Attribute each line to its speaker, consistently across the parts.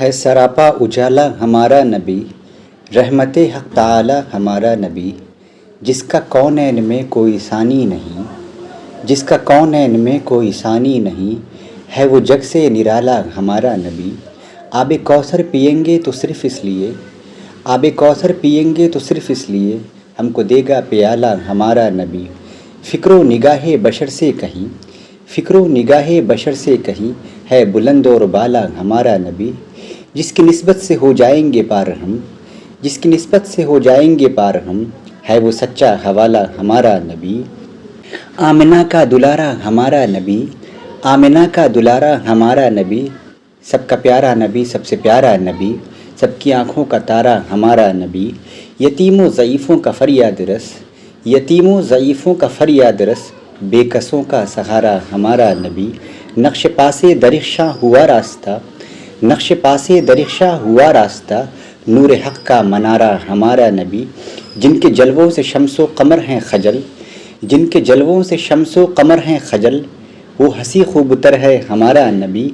Speaker 1: ہے سراپا اجالا ہمارا نبی، رحمت حق تعالی ہمارا نبی، جس کا کونین میں کوئی ثانی نہیں، جس کا کونین میں کوئی ثانی نہیں، ہے وہ جگ سے نرالا ہمارا نبی۔ آب کوثر پئیں گے تو صرف اس لیے، آب کوثر پئیں گے تو صرف اس لیے، ہم کو دے گا پیالہ ہمارا نبی۔ فکر و نگاہ بشر سے کہیں، فکر و نگاہ بشر سے کہیں، ہے بلند اور بالا ہمارا نبی، جس کی نسبت سے ہو جائیں گے پار ہم، جس کی نسبت سے ہو جائیں گے پار ہم، ہے وہ سچا حوالہ ہمارا نبی۔ آمنہ کا دلارا ہمارا نبی، آمنہ کا دلارا ہمارا نبی، سب کا پیارا نبی، سب سے پیارا نبی، سب کی آنکھوں کا تارا ہمارا نبی۔ یتیم و ضعیفوں کا فریاد رس، یتیم و ضعیفوں کا فریاد رس، بے کسوں کا سہارا ہمارا نبی۔ نقش پاسے درخشاں ہوا راستہ، نقش پاسے درخشاں ہوا راستہ، نور حق کا منارہ ہمارا نبی، جن کے جلووں سے شمس و قمر ہیں خجل، جن کے جلووں سے شمس و قمر ہیں خجل، وہ ہنسی خوب تر ہے ہمارا نبی۔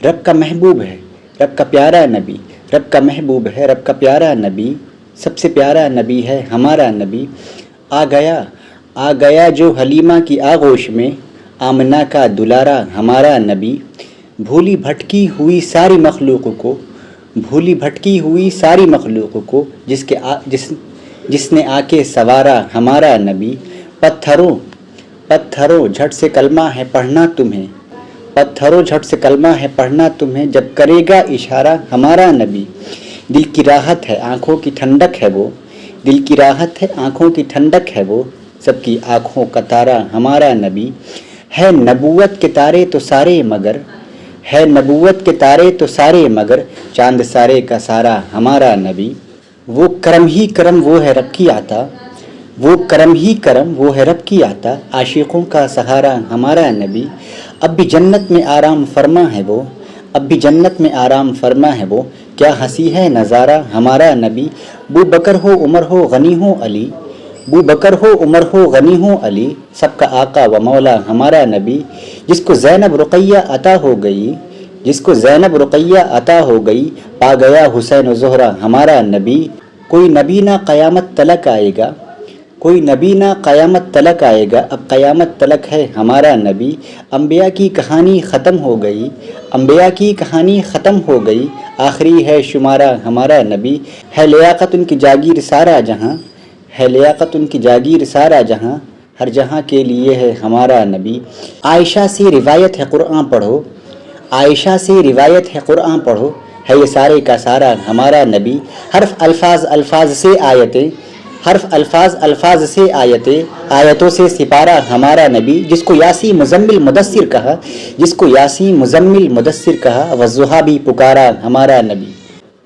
Speaker 1: رب کا محبوب ہے، رب کا پیارا نبی، رب کا محبوب ہے، رب کا پیارا نبی، سب سے پیارا نبی ہے ہمارا نبی۔ آ گیا جو حلیمہ کی آغوش میں، آمنہ کا دلارا ہمارا نبی، بھولی بھٹکی ہوئی ساری مخلوق کو، بھولی بھٹکی ہوئی ساری مخلوق کو، جس نے آ کے سوارا ہمارا نبی۔ پتھروں جھٹ سے کلمہ ہے پڑھنا تمہیں، پتھروں جھٹ سے کلمہ ہے پڑھنا تمہیں، جب کرے گا اشارہ ہمارا نبی۔ دل کی راحت ہے آنکھوں کی ٹھنڈک ہے وہ، دل کی راحت ہے آنکھوں کی ٹھنڈک ہے وہ، سب کی آنکھوں کا تارا ہمارا نبی۔ ہے نبوت کے تارے تو سارے مگر، ہے نبوت کے تارے تو سارے مگر، چاند سارے کا سارا ہمارا نبی۔ وہ کرم ہی کرم وہ ہے رب کی عطا، وہ کرم ہی کرم وہ ہے رب کی عطا، عاشقوں کا سہارا ہمارا نبی۔ اب بھی جنت میں آرام فرما ہے وہ، اب بھی جنت میں آرام فرما ہے وہ، کیا ہنسی ہے نظارہ ہمارا نبی۔ بو بکر ہو عمر ہو غنی ہو علی، بو بکر ہو عمر ہو غنی ہو علی، سب کا آقا و مولا ہمارا نبی، جس کو زینب رقیہ عطا ہو گئی، جس کو زینب رقیہ عطا ہو گئی، پا گیا حسین و زہرہ ہمارا نبی۔ کوئی نبی نہ قیامت تلک آئے گا، کوئی نبی نہ قیامت تلک آئے گا، اب قیامت تلک ہے ہمارا نبی۔ انبیاء کی کہانی ختم ہو گئی، انبیاء کی کہانی ختم ہو گئی، آخری ہے شمارہ ہمارا نبی۔ ہے لیاقت ان کی جاگیر سارا جہاں، ہے لیاقت ان کی جاگیر سارا جہاں، ہر جہاں کے لیے ہے ہمارا نبی۔ عائشہ سے روایت ہے قرآن پڑھو، عائشہ سے روایت ہے قرآن پڑھو، ہے یہ سارے کا سارا ہمارا نبی۔ حرف الفاظ سے آیتیں، حرف الفاظ سے آیتیں، آیتوں سے سپارہ ہمارا نبی، جس کو یاسین مزمل مدثر کہا، جس کو یاسین مزمل مدثر کہا، والضحیٰ بھی پکارا ہمارا نبی۔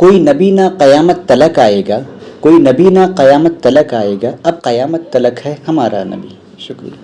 Speaker 1: کوئی نبی نہ قیامت تلک آئے گا، کوئی نبی نہ قیامت تلک آئے گا، اب قیامت تلک ہے ہمارا نبی۔ شکریہ۔